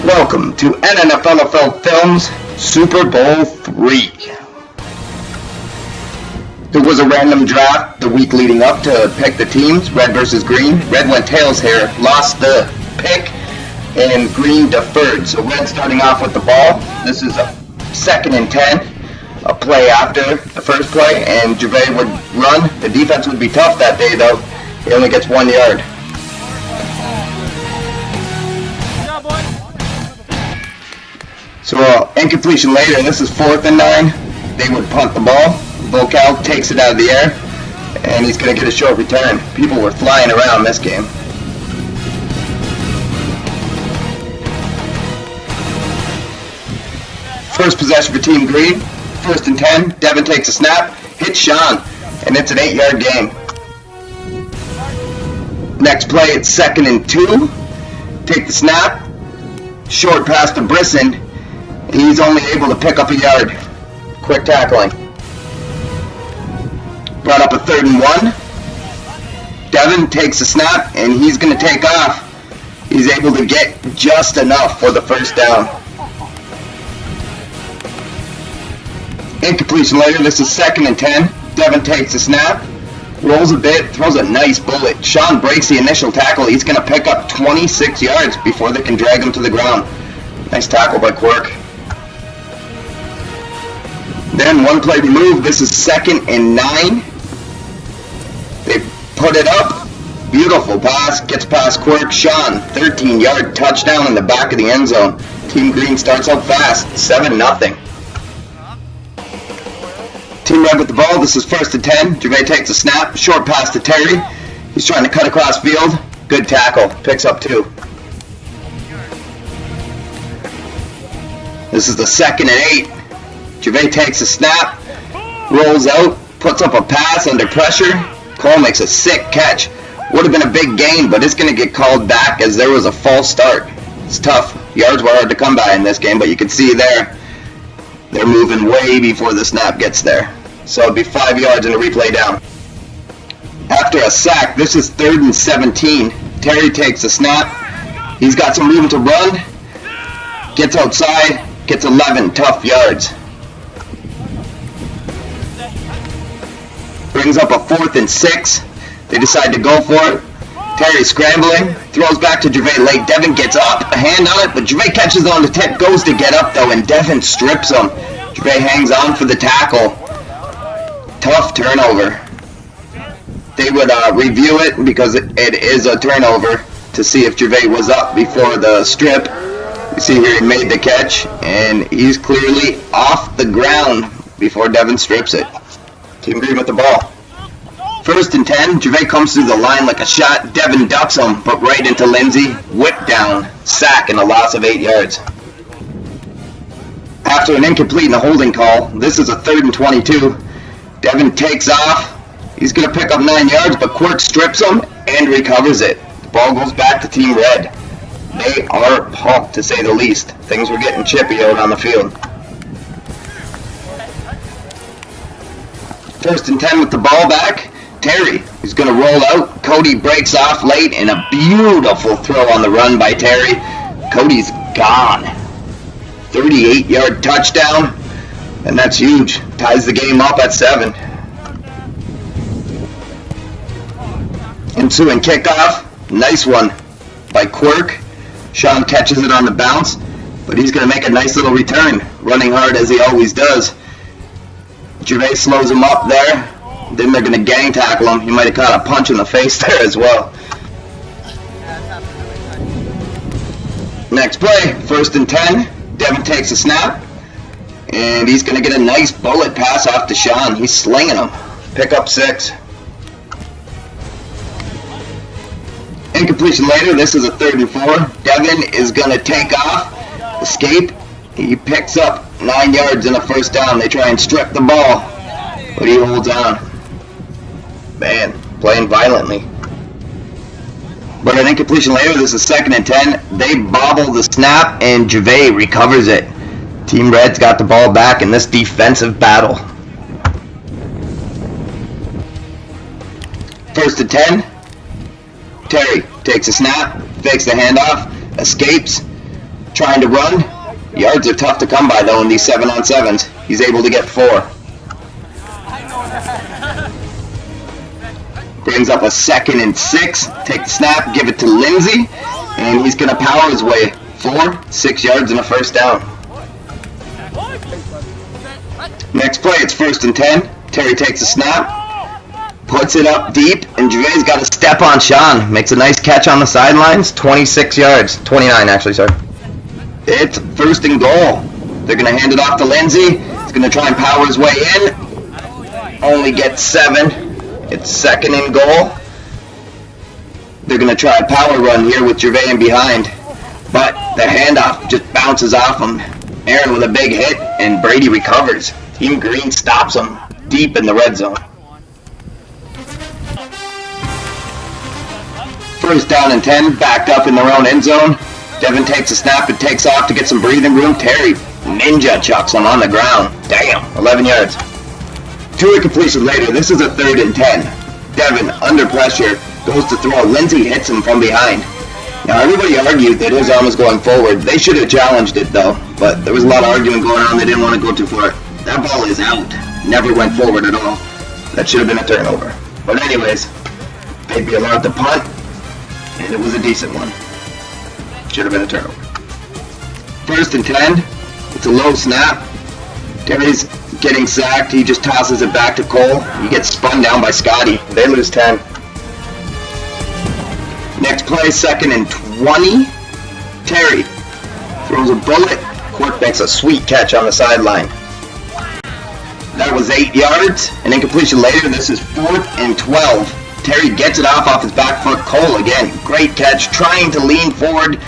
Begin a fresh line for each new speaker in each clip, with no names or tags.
Welcome to NNFLFL Films Super Bowl III. There was a random draft the week leading up to pick the teams, red versus green. Red went tails here, lost the pick, and green deferred. So red starting off with the ball. This is a 2nd and 10, a play after the first play, and Gervais would run. The defense would be tough that day though. He only gets 1 yard. So incompletion later, this is 4th and 9. They would punt the ball. Vocal takes it out of the air, and he's going to get a short return. People were flying around this game. First possession for Team Green, 1st and 10. Devin takes a snap, hits Sean, and it's an 8-yard gain. Next play, it's 2nd and 2. Take the snap, short pass to Brisson. He's only able to pick up a yard. Quick tackling. Brought up a 3rd and 1. Devin takes a snap, and he's going to take off. He's able to get just enough for the first down. Incompletion later, this is 2nd and 10. Devin takes a snap, rolls a bit, throws a nice bullet. Sean breaks the initial tackle. He's going to pick up 26 yards before they can drag him to the ground. Nice tackle by Quirk. Then 1 play removed. This is 2nd and 9. They put it up. Beautiful pass. Gets past Quirk. Sean, 13-yard touchdown in the back of the end zone. Team Green starts out fast. 7-0. Team Red with the ball. This is 1st and 10. Gervais takes a snap. Short pass to Terry. He's trying to cut across field. Good tackle. Picks up 2. This is the 2nd and 8. Gervais takes a snap, rolls out, puts up a pass under pressure. Cole makes a sick catch. Would have been a big gain, but it's going to get called back as there was a false start. It's tough. Yards were hard to come by in this game, but you can see there, they're moving way before the snap gets there. So it'll be 5 yards and a replay down. After a sack, this is 3rd and 17. Terry takes a snap. He's got some room to run. Gets outside, gets 11 tough yards. Brings up a 4th and 6. They decide to go for it. Terry scrambling, throws back to Gervais late. Devin gets up, a hand on it, but Gervais catches on the tip, goes to get up though, and Devin strips him. Gervais hangs on for the tackle. Tough turnover. They would review it because it is a turnover to see if Gervais was up before the strip. You see here he made the catch, and he's clearly off the ground before Devin strips it. Team Green with the ball. 1st and 10. Gervais comes through the line like a shot. Devin ducks him, but right into Lindsay. Whip down. Sack and a loss of 8 yards. After an incomplete and a holding call, this is a 3rd and 22. Devin takes off. He's going to pick up 9 yards, but Quirk strips him and recovers it. The ball goes back to Team Red. They are pumped, to say the least. Things were getting chippy out on the field. 1st and 10 with the ball back. Terry is going to roll out. Cody breaks off late, and a beautiful throw on the run by Terry. Cody's gone. 38-yard touchdown, and that's huge. Ties the game up at 7. Ensuing kickoff. Nice one by Quirk. Sean catches it on the bounce, but he's going to make a nice little return, running hard as he always does. Gervais slows him up there. Then they're going to gang tackle him. He might have caught a punch in the face there as well. Next play, 1st and 10. Devin takes a snap, and he's going to get a nice bullet pass off to Sean. He's slinging him. Pick up 6. Incompletion later. This is a 3rd and 4. Devin is going to take off, escape. He picks up 9 yards in a first down. They try and strip the ball, but he holds on. Man, playing violently. But an incompletion later, this is 2nd and 10. They bobble the snap, and Gervais recovers it. Team Red's got the ball back in this defensive battle. 1st and 10. Terry takes a snap, fakes the handoff, escapes, trying to run. Yards are tough to come by though in these 7-on-7s. He's able to get 4. Brings up a 2nd and 6. Take the snap, give it to Lindsay, and he's going to power his way 6 yards and a first down. Next play, it's 1st and 10. Terry takes a snap, puts it up deep, and Gervais got a step on Sean. Makes a nice catch on the sidelines, 26 yards. 29 actually, sorry. It's 1st and goal. They're going to hand it off to Lindsay. He's going to try and power his way in. Only gets 7. It's 2nd and goal. They're going to try a power run here with Gervais in behind. But the handoff just bounces off him. Aaron with a big hit, and Brady recovers. Team Green stops him deep in the red zone. 1st down and 10, backed up in their own end zone. Devin takes a snap and takes off to get some breathing room. Terry ninja chucks him on the ground. Damn, 11 yards. 2 incompletions later, this is a 3rd and 10. Devin, under pressure, goes to throw. Lindsay hits him from behind. Now, everybody argued that his arm was going forward. They should have challenged it, though. But there was a lot of arguing going on. They didn't want to go too far. That ball is out. Never went forward at all. That should have been a turnover. But anyways, they'd be allowed to punt, and it was a decent one. Should have been a turnover. 1st and 10. It's a low snap. Terry's getting sacked. He just tosses it back to Cole. He gets spun down by Scotty. They lose 10. Next play, 2nd and 20. Terry throws a bullet. Quirk makes a sweet catch on the sideline. That was 8 yards. An incompletion later. This is 4th and 12. Terry gets it off his back foot. Cole again, great catch, trying to lean forward.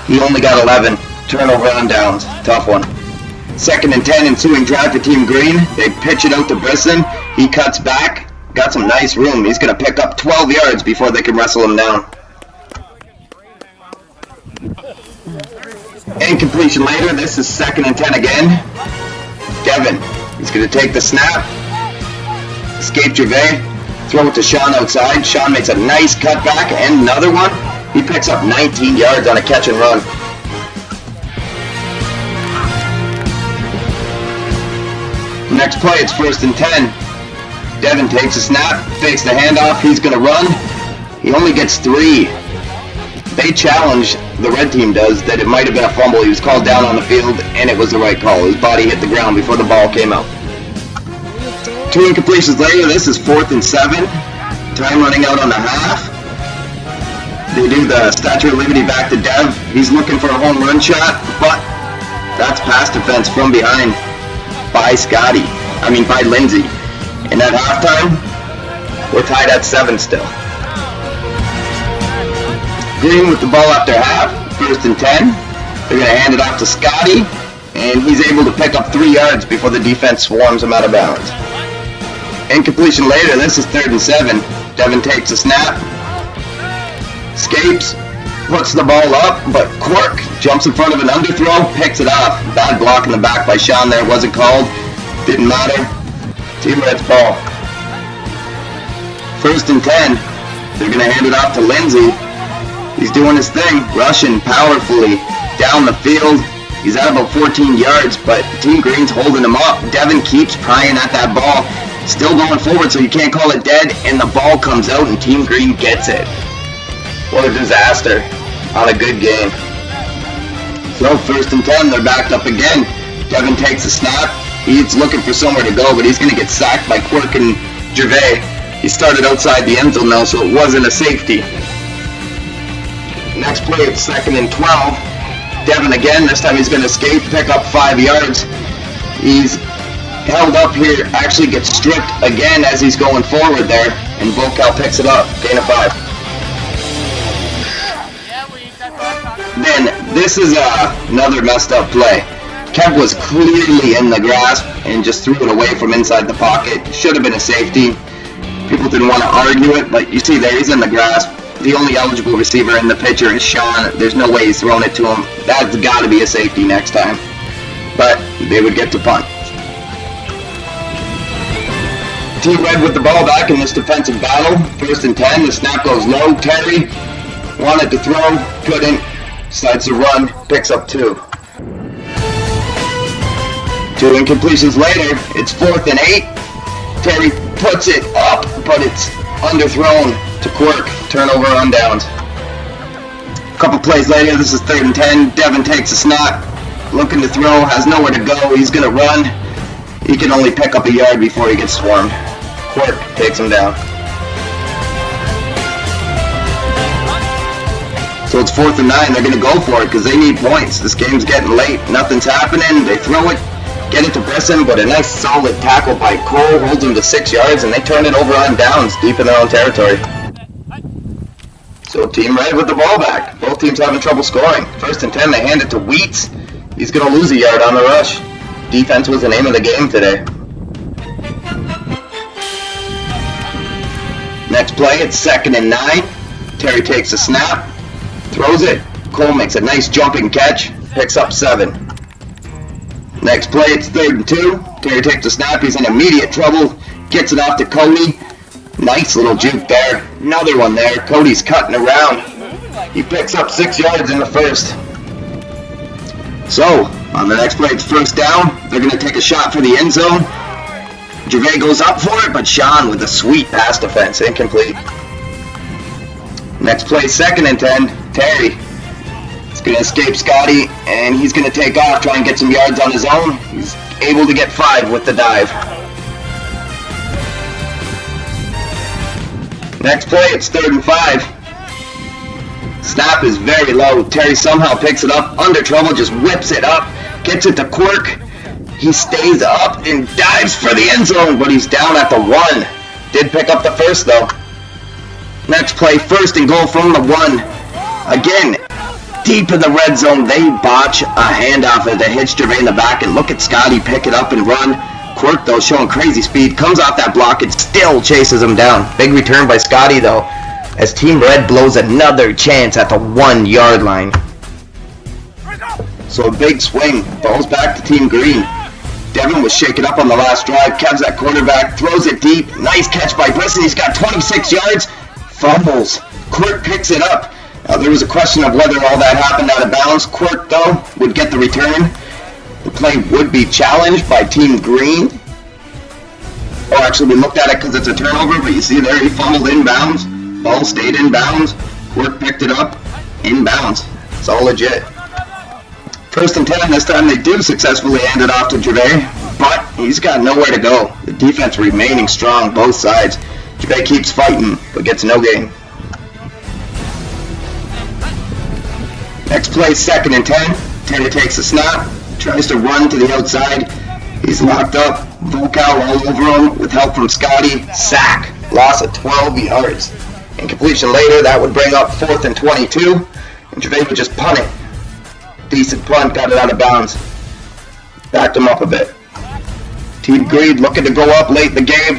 He only got 11. Turnover on downs. Tough one. 2nd and 10, ensuing drive for Team Green. They pitch it out to Brisson. He cuts back. Got some nice room. He's going to pick up 12 yards before they can wrestle him down. Incompletion later. This is 2nd and 10 again. Devin. He's going to take the snap. Escape Gervais. Throw it to Sean outside. Sean makes a nice cutback and another one. He picks up 19 yards on a catch and run. Next play, it's 1st and 10. Devin takes a snap, fakes the handoff. He's going to run. He only gets 3. They challenge, the red team does, that it might have been a fumble. He was called down on the field, and it was the right call. His body hit the ground before the ball came out. 2 incompletions later, this is 4th and 7. Time running out on the half. They do the Statue of Liberty back to Dev. He's looking for a home run shot, but that's pass defense from behind by Lindsay. And at halftime, we're tied at 7 still. Green with the ball after half, 1st and 10. They're going to hand it off to Scotty, and he's able to pick up 3 yards before the defense swarms him out of bounds. Incompletion later, this is 3rd and 7. Devin takes a snap, escapes, puts the ball up, but Quirk jumps in front of an underthrow, picks it off. Bad block in the back by Sean there, wasn't called, didn't matter. Team Red's ball. 1st and 10, they're going to hand it off to Lindsay. He's doing his thing, rushing powerfully down the field. He's at about 14 yards, but Team Green's holding him up. Devin keeps prying at that ball. Still going forward, so you can't call it dead, and the ball comes out, and Team Green gets it. What a disaster on a good game. So 1st and 10, they're backed up again. Devin takes a snap. He's looking for somewhere to go, but he's going to get sacked by Quirk and Gervais. He started outside the end zone now, so it wasn't a safety. Next play, it's 2nd and 12. Devin again, this time he's going to escape, pick up 5 yards. He's held up here, actually gets stripped again as he's going forward there, and Vocal picks it up, gain of 5. Then, this is another messed up play. Kev was clearly in the grasp and just threw it away from inside the pocket. Should have been a safety. People didn't want to argue it, but you see there, he's in the grasp. The only eligible receiver in the picture is Sean. There's no way he's throwing it to him. That's got to be a safety next time. But they would get to punt. Team Red with the ball back in this defensive battle. 1st and 10, the snap goes low. Terry wanted to throw, couldn't. Decides to run, picks up 2. 2 incompletions later, it's 4th and 8. Terry puts it up, but it's underthrown to Quirk. Turnover on downs. A couple plays later, this is 3rd and 10. Devin takes a snap, looking to throw, has nowhere to go. He's going to run. He can only pick up a yard before he gets swarmed. Quirk takes him down. So it's 4th and 9. They're going to go for it because they need points. This game's getting late. Nothing's happening. They throw it, get it to Brisson, but a nice solid tackle by Cole holds him to 6 yards, and they turn it over on downs deep in their own territory. So Team Red with the ball back. Both teams having trouble scoring. 1st and 10, they hand it to Wheats. He's going to lose a yard on the rush. Defense was the name of the game today. Next play, it's 2nd and 9. Terry takes a snap, throws it. Cole makes a nice jumping catch, picks up 7. Next play, it's 3rd and 2. Terry takes a snap, he's in immediate trouble, gets it off to Cody. Nice little juke there. Another one there. Cody's cutting around. He picks up 6 yards in the first. So, on the next play, it's 1st down. They're going to take a shot for the end zone. Gervais goes up for it, but Sean with a sweet pass defense. Incomplete. Next play, 2nd and 10. Terry is going to escape Scotty, and he's going to take off, try and get some yards on his own. He's able to get 5 with the dive. Next play, it's 3rd and 5. Snap is very low. Terry somehow picks it up, under trouble, just whips it up, gets it to Quirk. He stays up and dives for the end zone, but he's down at the 1. Did pick up the first, though. Next play, 1st and goal from the 1. Again, deep in the red zone, they botch a handoff as they hit Gervais in the back, and look at Scotty pick it up and run. Quirk, though, showing crazy speed, comes off that block and still chases him down. Big return by Scotty, though, as Team Red blows another chance at the 1 yard line. So a big swing, balls back to Team Green. Devin was shaken up on the last drive. Kev's at quarterback, throws it deep. Nice catch by Brisson. He's got 26 yards. Fumbles. Quirk picks it up. There was a question of whether all that happened out of bounds. Quirk, though, would get the return. The play would be challenged by Team Green. Oh, actually, we looked at it because it's a turnover, but you see there he fumbled inbounds. Ball stayed inbounds. Quirk picked it up inbounds. It's all legit. 1st and 10, this time they do successfully hand it off to Gervais, but he's got nowhere to go. The defense remaining strong, both sides. Gervais keeps fighting, but gets no gain. Next play, 2nd and 10. Terry takes a snap, tries to run to the outside. He's locked up, vocal all over him with help from Scotty. Sack, loss of 12 yards. Incompletion later, that would bring up 4th and 22, and Gervais would just punt it. Decent punt, got it out of bounds. Backed him up a bit. Team Green looking to go up late in the game.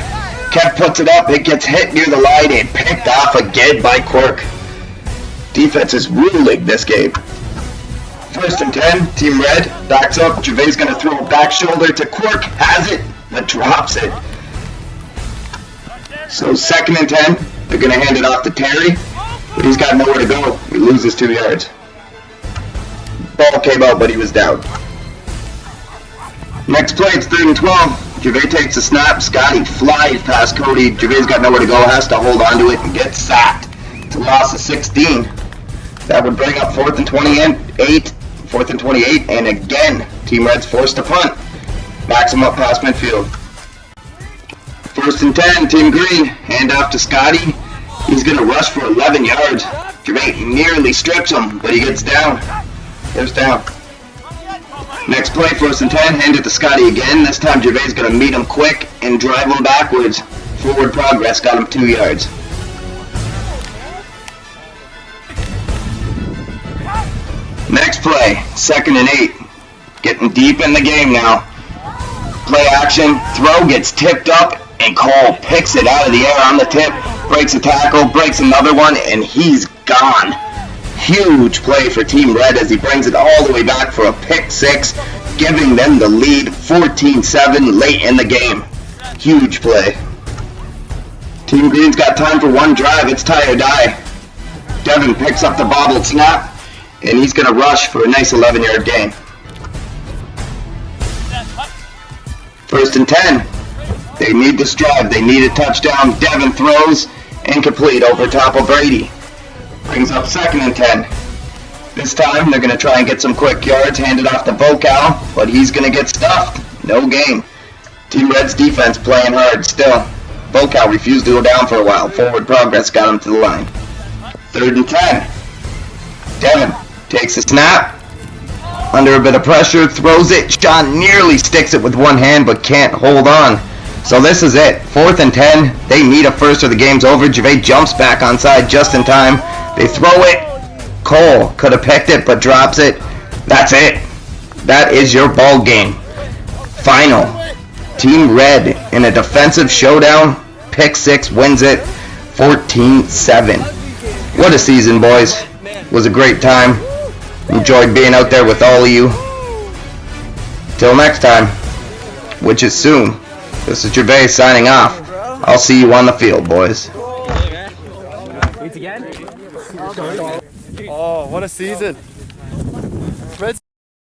Kev puts it up, it gets hit near the line and picked off again by Quirk. Defense is ruling this game. 1st and 10, Team Red backs up. Gervais going to throw a back shoulder to Quirk. Has it, but drops it. So 2nd and 10, they're going to hand it off to Terry, but he's got nowhere to go. He loses 2 yards. Ball came out, but he was down. Next play, it's 3rd and 12. Gervais takes a snap. Scotty flies past Cody. Gervais got nowhere to go, has to hold on to it and gets sacked. It's a loss of 16. That would bring up 4th and 28, and again, Team Red's forced to punt. Backs him up past midfield. 1st and 10, Team Green, hand off to Scotty. He's going to rush for 11 yards. Gervais nearly strips him, but he gets down. Goes down. Next play, 1st and 10, hand it to Scotty again. This time Gervais is going to meet him quick and drive him backwards. Forward progress got him 2 yards. Next play, 2nd and 8. Getting deep in the game now. Play action, throw gets tipped up, and Cole picks it out of the air on the tip. Breaks a tackle, breaks another one, and he's gone. Huge play for Team Red as he brings it all the way back for a pick 6, giving them the lead 14-7 late in the game. Huge play. Team Green's got time for one drive. It's tie or die. Devin picks up the bobbled snap. and he's going to rush for a nice 11-yard gain. 1st and 10. They need this drive. They need a touchdown. Devin throws incomplete over top of Brady. Brings up 2nd and 10. This time they're going to try and get some quick yards, hand it off to Vocal, but he's going to get stuffed. No gain. Team Red's defense playing hard still. Vocal refused to go down for a while. Forward progress got him to the line. 3rd and 10. Devin takes a snap. Under a bit of pressure, throws it. Sean nearly sticks it with one hand but can't hold on. So this is it. 4th and 10. They need a first or the game's over. Gervais jumps back onside just in time. They throw it. Cole could have picked it but drops it. That's it. That is your ball game. Final. Team Red in a defensive showdown. Pick 6 wins it 14-7. What a season, boys. It was a great time. Enjoyed being out there with all of you. Till next time, which is soon. This is Gervais signing off. I'll see you on the field, boys.
Oh, what a season.